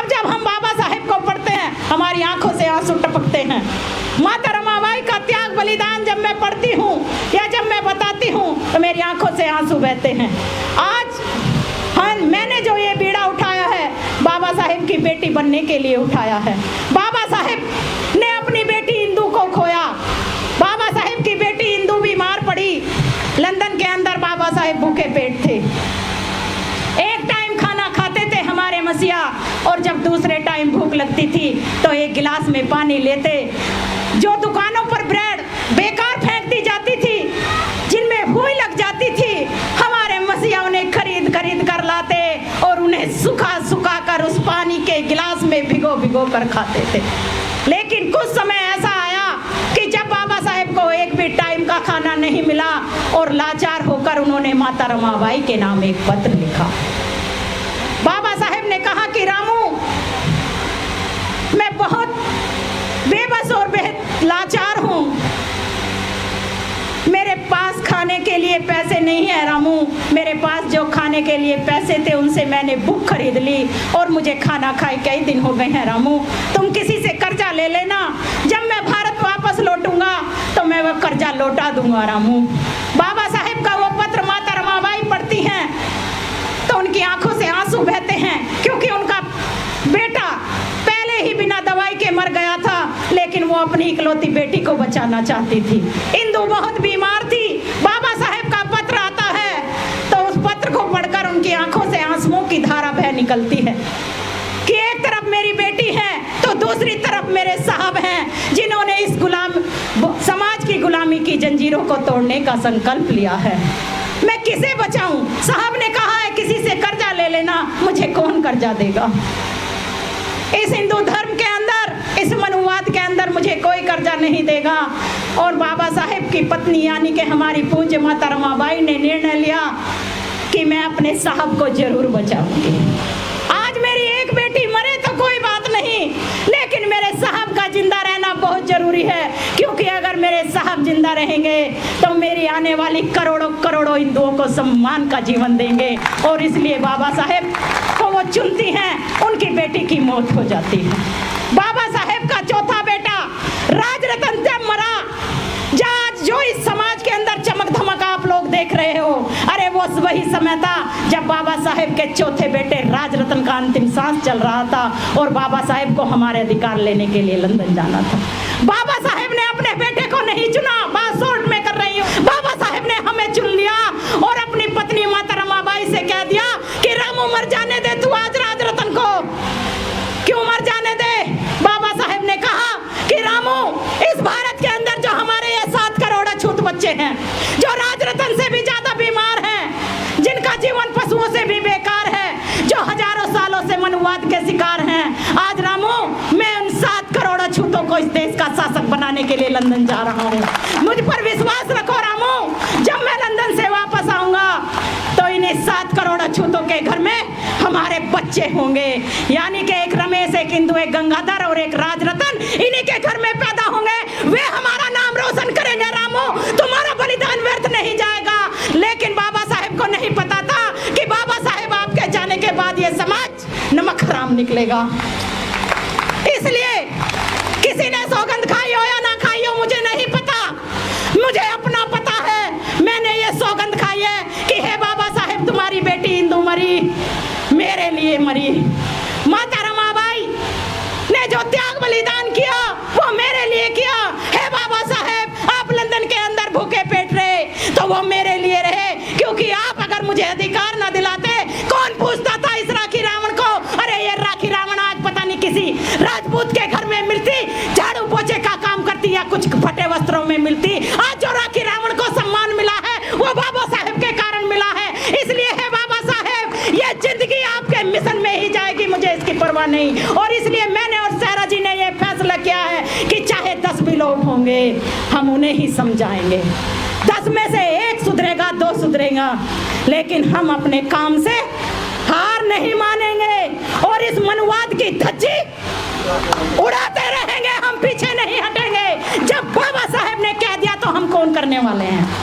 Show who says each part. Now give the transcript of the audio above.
Speaker 1: अब जब हम बाबा साहेब को पढ़ते हैं हमारी आंखों से आंसू टपकते हैं। माता रमाबाई का त्याग बलिदान जब मैं पढ़ती हूँ या जब मैं बताती हूँ तो मेरी आंखों से आंसू बहते हैं। आज मैंने जो ये बीड़ा उठाया है बाबा साहेब की बेटी बनने के लिए उठाया है। बाबा साहेब ने अपनी बेटी इंदू को खोया। बाबा साहेब की बेटी इंदू बीमार पड़ी। लंदन के अंदर बाबा साहेब भूखे पेट थे। एक टाइम खाना खाते थे हमारे मसीहा, और जब दूसरे टाइम भूख लगती थी तो एक गिलास में पानी लेते। जो दुकानों पर ब्रेड बेकार फेंक दी जाती थी, जिनमें हुई लग जाती थी, हमारे मसीहा उन्हें खरीद कर लाते और उन्हें सुखा कर उस पानी के गिलास में भिगो कर खाते थे। लेकिन कुछ समय ऐसा आया कि जब बाबा साहेब को एक भी टाइम का खाना नहीं मिला और लाचार होकर उन्होंने माता रमाबाई के नाम एक पत्र लिखा। बाबा साहेब ने कहा कि रामू, मैं बहुत बेबस और बेहद लाचार हूँ, मेरे पास खाने के लिए पैसे नहीं है रामू। मेरे पास जो खाने के लिए पैसे थे उनसे मैंने बुक खरीद ली और मुझे खाना खाए कई दिन हो गए हैं रामू। तुम किसी से कर्जा ले लेना, जब मैं भारत वापस लौटूंगा तो मैं वह कर्जा लौटा दूंगा रामू। बाबा साहेब का वो पत्र माता रमाबाई पढ़ती हैं तो उनकी आंखों से आंसू बहते हैं, क्योंकि उनका बेटा पहले ही बिना दवाई के मर गया था, लेकिन वो अपनी इकलौती बेटी को बचाना चाहती थी। इंदू बहुत बीमार थी। बाबा साहेब का पत्र आता है तो उस पत्र को पढ़कर उनकी आंखों से आंसुओं की धारा बह निकलती है कि एक तरफ मेरी बेटी है तो दूसरी तरफ मेरे साहब हैं, जिन्होंने इस समाज की गुलामी की जंजीरों को तोड़ने का संकल्प लिया है। मैं किसे बचाऊं? साहब ने कहा है किसी से कर्जा ले लेना, मुझे कौन कर्जा देगा? इस हिंदू धर्म के अंदर, इस मनुवाद के अंदर मुझे कोई कर्जा नहीं देगा। और बाबा साहेब की पत्नी यानी कि हमारी पूज्य माता रमाबाई ने निर्णय लिया कि मैं अपने साहब को जरूर बचाऊंगी। आज मेरी एक बेटी मरे तो कोई बात नहीं, लेकिन मेरे साहब का जिंदा रहना बहुत जरूरी है, क्योंकि अगर मेरे साहब जिंदा रहेंगे तो मेरी आने वाली करोड़ों हिंदुओं को सम्मान का जीवन देंगे। और इसलिए बाबा साहेब को वो चुनती हैं, उनकी बेटी की मौत हो जाती है। बाबा साहेब का चौथा बेटा राजरतन जब मरा, जो इस समाज के अंदर चमक धमक आप लोग देख रहे हो, अरे वो वही समय था जब बाबा साहेब के चौथे बेटे राजरतन का अंतिम सांस चल रहा था और बाबा साहेब को हमारे अधिकार लेने के लिए लंदन जाना था। बाबा साहेब ने अपने बेटे को नहीं चुना, बात शॉर्ट में कर रही हूँ। बाबा साहेब ने हमें चुन लिया और अपनी पत्नी माता रमाबाई से कह दिया कि रामू मर जाने दे तू आज राजरतन को। क्यों मर जाने दे? बाबा साहेब ने कहा कि रामू, इस भारत के अंदर जो हमारे ये 7 करोड़ अछूत बच्चे हैं, जो राजरतन से भी ज्यादा बीमार हैं, जिनका जीवन पशुओं से भी बेकार है, जो हजारों सालों से मनुवाद के शिकार हैं, आज रामू मैं उन 7 करोड़ अछूतों को इस देश का शासक बनाने के लिए लंदन जा रहा हूँ। मुझ पर विश्वास रखो रामू, जब मैं लंदन से वापस आऊंगा तो इन्हें 7 करोड़ अछूतों के घर में हमारे बच्चे होंगे, यानी कि एक रमेश, एक इंदु, एक गंगाधर और एक राजरतन इन्हीं के घर में पैदा होंगे। वे हमारा नाम रोशन करेंगे रामू, तुम्हारा बलिदान व्यर्थ नहीं जाएगा। लेकिन बाबा साहेब को नहीं पता था कि बाबा साहेब आपके जाने के बाद ये समाज नमक हराम निकलेगा। इसलिए किसी ने सौगंध खाई हो या ना खाई हो मुझे नहीं पता, मुझे अपना पता है। मैंने ये सौगंध खाई है कि हे बाबा साहेब, तुम्हारी बेटी इंदु मरी, मेरे लिए मरी। माता रमाबाई ने जो त्याग बलिदान किया वो मेरे लिए किया। हे बाबा साहेब, आप लंदन के अंदर भूखे पेट रहे तो वो मेरे लिए रहे, क्योंकि आप अगर मुझे अधिकार ना दिलाते, कौन पूछता था इस राखी रावण को? अरे ये राखी रावण आज पता नहीं किसी राजपूत के घर में मिलती, झाड़ू पोछे का काम करती या कुछ फटे वस्त्रों में मिलती। आज जो राखी रावण को सम्मान मिला है वो बाबा साहेब के कारण मिला है। इसलिए है बाबा साहेब, ये जिंदगी आपके मिशन में ही जाएगी, मुझे इसकी परवाह नहीं। और इसलिए मैंने और सहरा जी ने ये फैसला किया है कि चाहे 10 भी लोग होंगे, हम उन्हें ही समझाएंगे। 10 में से 1 सुधरेगा, 2 सुधरेगा, लेकिन हम अपने काम से हार नहीं मानेंगे और इस मनुवाद की धज्जी उड़ाते रहेंगे, हम पीछे नहीं हटेंगे। जब बाबा साहेब ने कह दिया तो हम कौन करने वाले हैं?